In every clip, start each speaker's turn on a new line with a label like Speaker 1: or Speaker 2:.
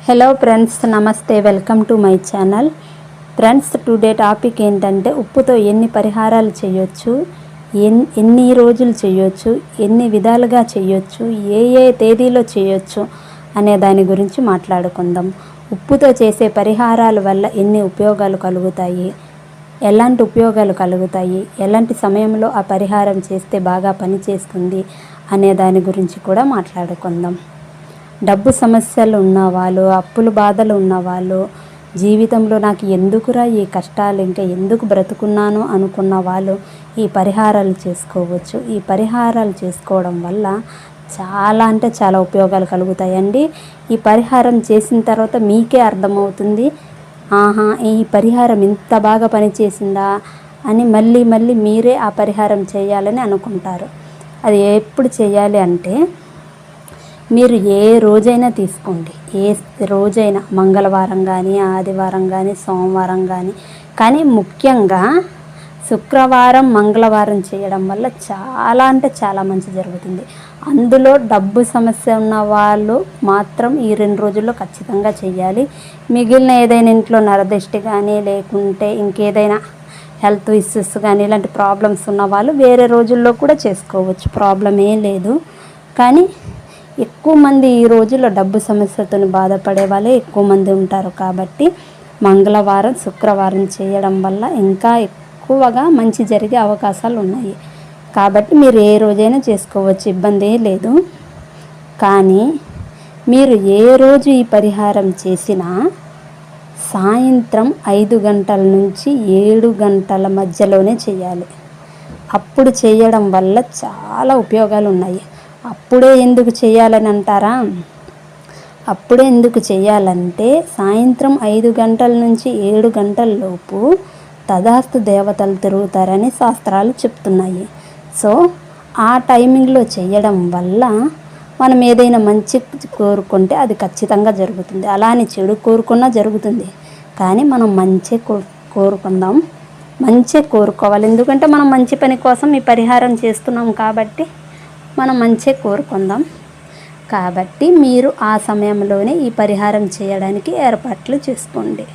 Speaker 1: Hello friends, నమస్తే. Welcome to my channel. Friends, today topic ఏంటంటే ఉప్పుతో ఎన్ని పరిహారాలు చేయొచ్చు, ఎన్ని రోజులు చేయొచ్చు, ఎన్ని విధాలుగా చేయొచ్చు, ఏ తేదీలో చేయొచ్చు అనే దాని గురించి మాట్లాడుకుందాం. ఉప్పుతో చేసే పరిహారాల వల్ల ఎన్ని ఉపయోగాలు కలుగుతాయి, ఎలాంటి ఉపయోగాలు కలుగుతాయి, ఎలాంటి సమయంలో ఆ పరిహారం చేస్తే బాగా పనిచేస్తుంది అనే దాని గురించి కూడా మాట్లాడుకుందాం. డబ్బు సమస్యలు ఉన్నవాళ్ళు, అప్పుల బాధలు ఉన్నవాళ్ళు, జీవితంలో నాకు ఎందుకురా ఈ కష్టాలు, ఇంకా ఎందుకు బ్రతుకున్నాను అనుకున్న వాళ్ళు ఈ పరిహారాలు చేసుకోవచ్చు. ఈ పరిహారాలు చేసుకోవడం వల్ల చాలా అంటే చాలా ఉపయోగాలు కలుగుతాయండి. ఈ పరిహారం చేసిన తర్వాత మీకే అర్థమవుతుంది, ఆహా ఈ పరిహారం ఇంత బాగా పనిచేసిందా అని మళ్ళీ మళ్ళీ మీరే ఆ పరిహారం చేయాలని అనుకుంటారు. అది ఎప్పుడు చేయాలి అంటే, మీరు ఏ రోజైనా తీసుకోండి, ఏ రోజైనా, మంగళవారం కానీ, ఆదివారం కానీ, సోమవారం కానీ ముఖ్యంగా శుక్రవారం, మంగళవారం చేయడం వల్ల చాలా అంటే చాలా మంచి జరుగుతుంది. అందులో డబ్బు సమస్య ఉన్న వాళ్ళు మాత్రం ఈ 2 రోజుల్లో ఖచ్చితంగా చేయాలి. మిగిలిన ఏదైనా ఇంట్లో నరదిష్టి కానీ, లేకుంటే ఇంకేదైనా హెల్త్ ఇష్యూస్ కానీ, ఇలాంటి ప్రాబ్లమ్స్ ఉన్న వాళ్ళు వేరే రోజుల్లో కూడా చేసుకోవచ్చు, ప్రాబ్లం ఏం లేదు. కానీ ఎక్కువ మంది ఈ రోజుల్లో డబ్బు సమస్యతో బాధపడే వాళ్ళే ఎక్కువ మంది ఉంటారు. కాబట్టి మంగళవారం, శుక్రవారం చేయడం వల్ల ఇంకా ఎక్కువగా మంచి జరిగే అవకాశాలు ఉన్నాయి. కాబట్టి మీరు ఏ రోజైనా చేసుకోవచ్చు, ఇబ్బంది లేదు. కానీ మీరు ఏ రోజు ఈ పరిహారం చేసినా సాయంత్రం 5 గంటల నుంచి 7 గంటల మధ్యలోనే చేయాలి. అప్పుడు చేయడం వల్ల చాలా ఉపయోగాలు ఉన్నాయి. అప్పుడే ఎందుకు చేయాలని అంటారా? అప్పుడే ఎందుకు చేయాలంటే, సాయంత్రం 5 గంటల నుంచి 7 గంటల లోపు తదాస్తు దేవతలు తిరుగుతారని శాస్త్రాలు చెప్తున్నాయి. సో ఆ టైమింగ్లో చేయడం వల్ల మనం ఏదైనా మంచి కోరుకుంటే అది ఖచ్చితంగా జరుగుతుంది. అలానే చెడు కోరుకున్నా జరుగుతుంది. కానీ మనం మంచి కోరుకుందాం, మంచి కోరుకోవాలి. ఎందుకంటే మనం మంచి పని కోసం ఈ పరిహారం చేస్తున్నాం కాబట్టి మనం మంచి కోరుకుందాం. కాబట్టి మీరు ఆ సమయంలోనే ఈ పరిహారం చేయడానికి ఏర్పాట్లు చేసుకోండి.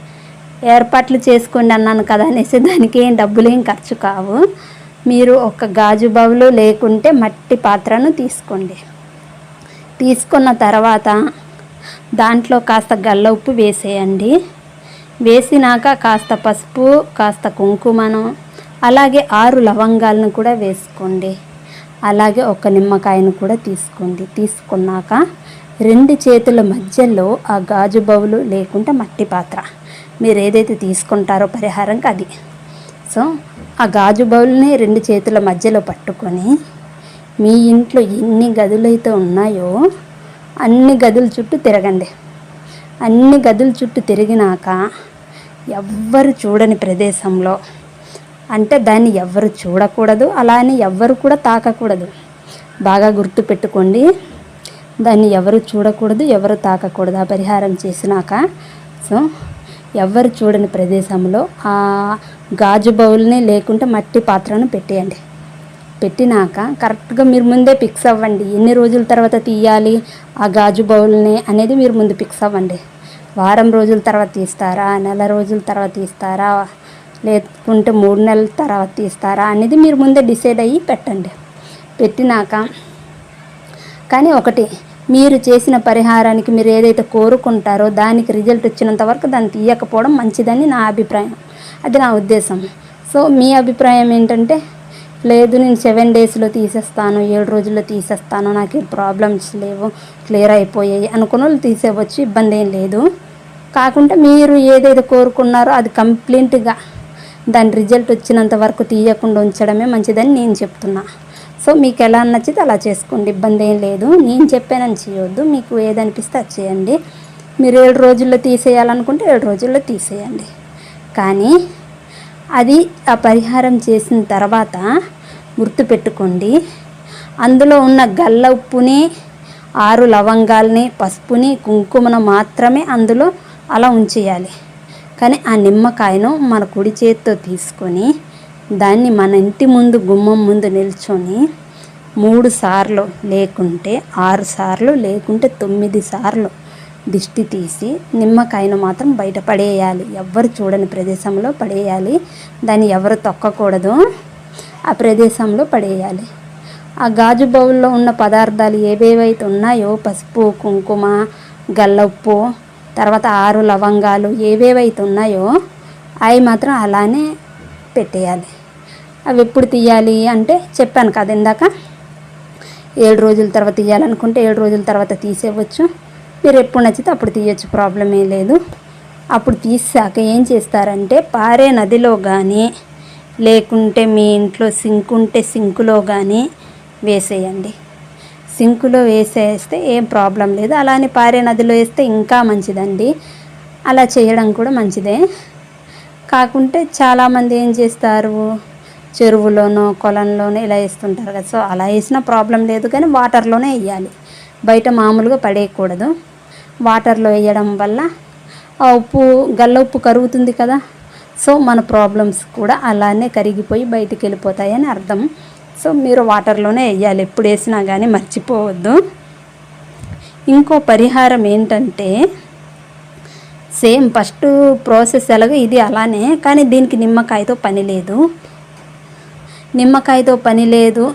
Speaker 1: అన్నాను కదా అనేసి దానికి ఏం డబ్బులేం ఖర్చు కావు. మీరు ఒక గాజు బౌలు లేకుంటే మట్టి పాత్రను తీసుకోండి. తీసుకున్న తర్వాత దాంట్లో కాస్త గల్ల ఉప్పు వేసేయండి. వేసినాక కాస్త పసుపు, కాస్త కుంకుమను, అలాగే 6 లవంగాలను కూడా వేసుకోండి. అలాగే ఒక నిమ్మకాయను కూడా తీసుకోండి. తీసుకున్నాక 2 చేతుల మధ్యలో ఆ గాజు బౌలు లేకుంటే మట్టి పాత్ర, మీరు ఏదైతే తీసుకుంటారో పరిహారంకి అది. సో ఆ గాజు బౌల్ని 2 చేతుల మధ్యలో పట్టుకొని మీ ఇంట్లో ఎన్ని గదులైతే ఉన్నాయో అన్ని గదుల చుట్టూ తిరగండి. అన్ని గదుల చుట్టూ తిరిగినాక ఎవ్వరు చూడని ప్రదేశంలో, అంటే దాన్ని ఎవ్వరు చూడకూడదు, అలానే ఎవ్వరు కూడా తాకకూడదు. బాగా గుర్తు పెట్టుకోండి, దాన్ని ఎవరు చూడకూడదు, ఎవరు తాకకూడదు ఆ పరిహారం చేసినాక. సో ఎవ్వరు చూడని ప్రదేశంలో ఆ గాజు బౌల్ని లేకుంటే మట్టి పాత్రను పెట్టేయండి. పెట్టినాక కరెక్ట్గా మీరు ముందే ఫిక్స్ అవ్వండి, ఎన్ని రోజుల తర్వాత తీయాలి ఆ గాజు బౌల్ని అనేది మీరు ముందు ఫిక్స్ అవ్వండి. వారం రోజుల తర్వాత తీస్తారా, నెల రోజుల తర్వాత తీస్తారా, లేకుంటే 3 నెలల తర్వాత తీస్తారా అనేది మీరు ముందే డిసైడ్ అయ్యి పెట్టండి. పెట్టినాక కానీ ఒకటి, మీరు చేసిన పరిహారానికి మీరు ఏదైతే కోరుకుంటారో దానికి రిజల్ట్ వచ్చినంత వరకు దాన్ని తీయకపోవడం మంచిదని నా అభిప్రాయం, అది నా ఉద్దేశం. సో మీ అభిప్రాయం ఏంటంటే, లేదు నేను 7 డేస్లో తీసేస్తాను, 7 రోజుల్లో తీసేస్తాను, నాకు ప్రాబ్లమ్స్ లేవు, క్లియర్ అయిపోయాయి అనుకున్న వాళ్ళు తీసేవచ్చు, ఇబ్బంది ఏం లేదు. కాకుంటే మీరు ఏదైతే కోరుకున్నారో అది కంప్లీట్గా దాని రిజల్ట్ వచ్చినంత వరకు తీయకుండా ఉంచడమే మంచిదని నేను చెప్తున్నా. సో మీకు ఎలా నచ్చితే అలా చేసుకోండి, ఇబ్బంది ఏం లేదు. నేను చెప్పానని చేయొద్దు, మీకు ఏదనిపిస్తే అది చేయండి. మీరు 7 రోజుల్లో తీసేయాలనుకుంటే 7 రోజుల్లో తీసేయండి. కానీ అది ఆ పరిహారం చేసిన తర్వాత గుర్తుపెట్టుకోండి, అందులో ఉన్న గల్ల ఉప్పుని, 6 లవంగాల్ని, పసుపుని, కుంకుమను మాత్రమే అందులో అలా ఉంచేయాలి. కానీ ఆ నిమ్మకాయను మన కుడి చేతితో తీసుకొని దాన్ని మన ఇంటి ముందు, గుమ్మం ముందు నిల్చొని 3 సార్లు, లేకుంటే 6 సార్లు, లేకుంటే 9 సార్లు దిష్టి తీసి నిమ్మకాయను మాత్రం బయట పడేయాలి. ఎవ్వరు చూడని ప్రదేశంలో పడేయాలి. దాన్ని ఎవరు తొక్కకూడదు, ఆ ప్రదేశంలో పడేయాలి. ఆ గాజు బౌల్లో ఉన్న పదార్థాలు ఏవేవైతే ఉన్నాయో పసుపు, కుంకుమ, గల్లఉప్పు, తర్వాత 6 లవంగాలు ఏవేవైతే ఉన్నాయో అవి మాత్రం అలానే పెట్టేయాలి. అవి ఎప్పుడు తీయాలి అంటే చెప్పాను కదా ఇందాక, 7 రోజుల తర్వాత తీయాలనుకుంటే 7 రోజుల తర్వాత తీసేయవచ్చు. మీరు ఎప్పుడు నచ్చితే అప్పుడు తీయచ్చు, ప్రాబ్లం ఏం లేదు. అప్పుడు తీసాక ఏం చేస్తారంటే పారే నదిలో కానీ లేకుంటే మీ ఇంట్లో సింక్ ఉంటే సింకులో కానీ వేసేయండి. సింకులో వేసేస్తే ఏం ప్రాబ్లం లేదు. అలానే పారే నదిలో వేస్తే ఇంకా మంచిదండి. అలా చేయడం కూడా మంచిదే. కాకుంటే చాలామంది ఏం చేస్తారు, చెరువులోనో కొలంలోనో ఇలా వేస్తుంటారు కదా. సో అలా వేసినా ప్రాబ్లం లేదు, కానీ వాటర్లోనే వేయాలి. బయట మామూలుగా పడేయకూడదు. వాటర్లో వేయడం వల్ల ఆ ఉప్పు, గల్ల ఉప్పు కరుగుతుంది కదా. సో మన ప్రాబ్లమ్స్ కూడా అలానే కరిగిపోయి బయటికి వెళ్ళిపోతాయని అర్థం. సో మీరు వాటర్లోనే వేయాలి ఎప్పుడు వేసినా కానీ, మర్చిపోవద్దు. ఇంకో పరిహారం ఏంటంటే సేమ్ ఫస్ట్ ప్రాసెస్ ఎలాగో ఇది అలానే, కానీ దీనికి నిమ్మకాయతో పని లేదు. నిమ్మకాయతో పని లేదు.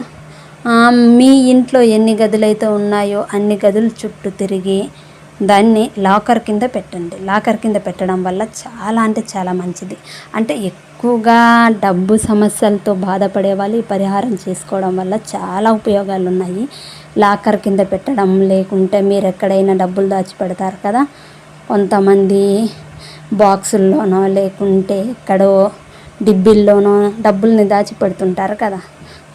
Speaker 1: మీ ఇంట్లో ఎన్ని గదులైతే ఉన్నాయో అన్ని గదులు చుట్టూ తిరిగి దాన్ని లాకర్ కింద పెట్టండి. లాకర్ కింద పెట్టడం వల్ల చాలా అంటే చాలా మంచిది. అంటే ఎక్కువగా డబ్బు సమస్యలతో బాధపడే వాళ్ళు ఈ పరిహారం చేసుకోవడం వల్ల చాలా ఉపయోగాలు ఉన్నాయి. లాకర్ కింద పెట్టడం, లేకుంటే మీరు ఎక్కడైనా డబ్బులు దాచిపెడతారు కదా, కొంతమంది బాక్సుల్లోనో లేకుంటే ఎక్కడో డిబ్బిల్లోనో డబ్బుల్ని దాచిపెడుతుంటారు కదా.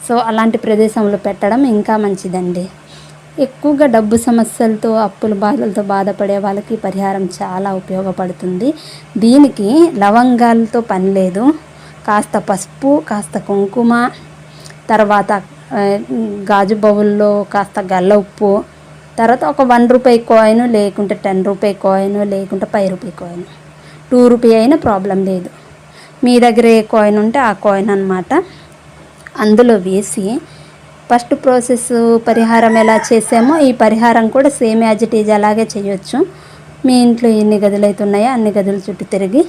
Speaker 1: సో అలాంటి ప్రదేశంలో పెట్టడం ఇంకా మంచిదండి. ఎక్కువగా డబ్బు సమస్యలతో, అప్పుల బాధలతో బాధపడే వాళ్ళకి పరిహారం చాలా ఉపయోగపడుతుంది. దీనికి లవంగాలతో పని లేదు. కాస్త పసుపు, కాస్త కుంకుమ, తర్వాత గాజు బౌల్లో కాస్త గల్ల ఉప్పు, తర్వాత ఒక 1 రూపాయి కాయిన్, లేకుంటే 10 రూపాయి కాయిన్, లేకుంటే 5 రూపాయి కాయిన్, 2 రూపాయి అయినా ప్రాబ్లం లేదు. మీ దగ్గర ఏ కాయిన్ ఉంటే ఆ కాయిన్ అన్నమాట. అందులో వేసి ఫస్ట్ ప్రాసెస్ పరిహారం ఎలా చేసామో ఈ పరిహారం కూడా సేమ్ యాజ్ ఇట్ ఈజ్ అలాగే చేయొచ్చు. మీ ఇంట్లో ఎన్ని గదులు అయితే ఉన్నాయో అన్ని గదుల చుట్టూ తిరిగి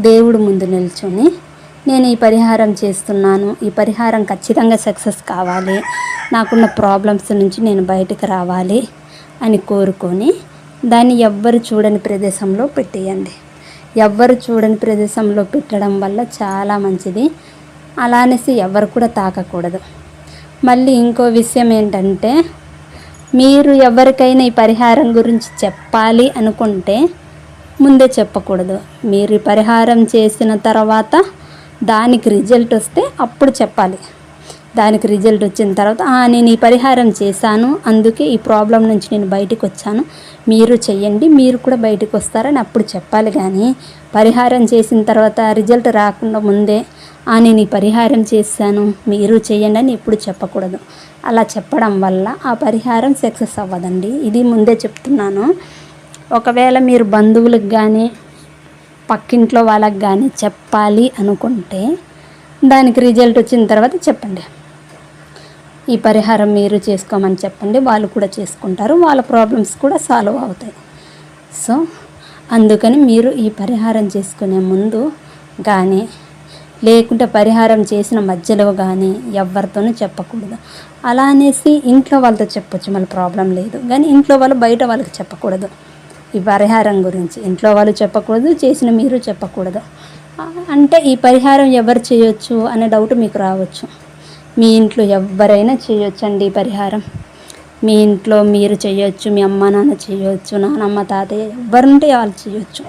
Speaker 1: దేవుడు ముందు నిల్చొని నేను ఈ పరిహారం చేస్తున్నాను, ఈ పరిహారం ఖచ్చితంగా సక్సెస్ కావాలి, నాకున్న ప్రాబ్లమ్స్ నుంచి నేను బయటకు రావాలి అని కోరుకొని దాన్ని ఎవ్వరు చూడని ప్రదేశంలో పెట్టేయండి. ఎవ్వరు చూడని ప్రదేశంలో పెట్టడం వల్ల చాలా మంచిది. అలా అనేసి ఎవరు కూడా తాకకూడదు. మళ్ళీ ఇంకో విషయం ఏంటంటే, మీరు ఎవరికైనా ఈ పరిహారం గురించి చెప్పాలి అనుకుంటే ముందే చెప్పకూడదు. మీరు ఈ పరిహారం చేసిన తర్వాత దానికి రిజల్ట్ వస్తే అప్పుడు చెప్పాలి. దానికి రిజల్ట్ వచ్చిన తర్వాత నేను ఈ పరిహారం చేశాను, అందుకే ఈ ప్రాబ్లం నుంచి నేను బయటకు వచ్చాను, మీరు చెయ్యండి, మీరు కూడా బయటకు వస్తారని అప్పుడు చెప్పాలి. కానీ పరిహారం చేసిన తర్వాత రిజల్ట్ రాకుండా ముందే నేను ఈ పరిహారం చేశాను, మీరు చేయండి అని ఎప్పుడు చెప్పకూడదు. అలా చెప్పడం వల్ల ఆ పరిహారం సక్సెస్ అవ్వదండి. ఇది ముందే చెప్తున్నాను. ఒకవేళ మీరు బంధువులకు కానీ పక్కింట్లో వాళ్ళకి కానీ చెప్పాలి అనుకుంటే దానికి రిజల్ట్ వచ్చిన తర్వాత చెప్పండి. ఈ పరిహారం మీరు చేసుకోమని చెప్పండి, వాళ్ళు కూడా చేసుకుంటారు, వాళ్ళ ప్రాబ్లమ్స్ కూడా సాల్వ్ అవుతాయి. సో అందుకని మీరు ఈ పరిహారం చేసుకునే ముందు కానీ లేకుంటే పరిహారం చేసిన మధ్యలో కానీ ఎవరితోనూ చెప్పకూడదు. అలా అనేసి ఇంట్లో వాళ్ళతో చెప్పొచ్చు, మళ్ళీ ప్రాబ్లం లేదు. కానీ ఇంట్లో వాళ్ళు బయట వాళ్ళకి చెప్పకూడదు. ఈ పరిహారం గురించి ఇంట్లో వాళ్ళు చెప్పకూడదు, చేసిన మీరు చెప్పకూడదు. అంటే ఈ పరిహారం ఎవరు చేయొచ్చు అనే డౌట్ మీకు రావచ్చు. మీ ఇంట్లో ఎవరైనా చేయొచ్చు అండి ఈ పరిహారం. మీ ఇంట్లో మీరు చేయొచ్చు, మీ అమ్మ నాన్న చేయొచ్చు, నానమ్మ తాతయ్య ఎవరుంటే వాళ్ళు చేయొచ్చు.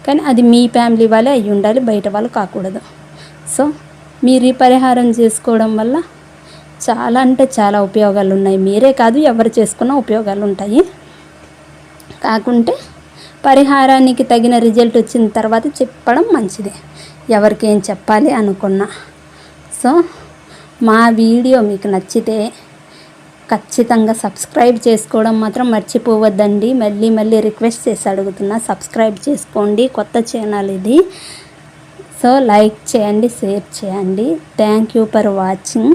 Speaker 1: కానీ అది మీ ఫ్యామిలీ వాళ్ళే అయి ఉండాలి, బయట వాళ్ళు కాకూడదు. సో మీరు ఈ పరిహారం చేసుకోవడం వల్ల చాలా అంటే చాలా ఉపయోగాలు ఉన్నాయి. మీరే కాదు, ఎవరు చేసుకున్న ఉపయోగాలు ఉంటాయి. కాకుంటే పరిహారానికి తగిన రిజల్ట్ వచ్చిన తర్వాత చెప్పడం మంచిది, ఎవరికి ఏం చెప్పాలి అనుకున్నా. సో మా వీడియో మీకు నచ్చితే ఖచ్చితంగా సబ్స్క్రైబ్ చేసుకోవడం మాత్రం మర్చిపోవద్దండి. మళ్ళీ రిక్వెస్ట్ చేసి అడుగుతున్నా, సబ్స్క్రైబ్ చేసుకోండి, కొత్త ఛానల్ ఇది. సో లైక్ చేయండి, షేర్ చేయండి. Thank you for watching.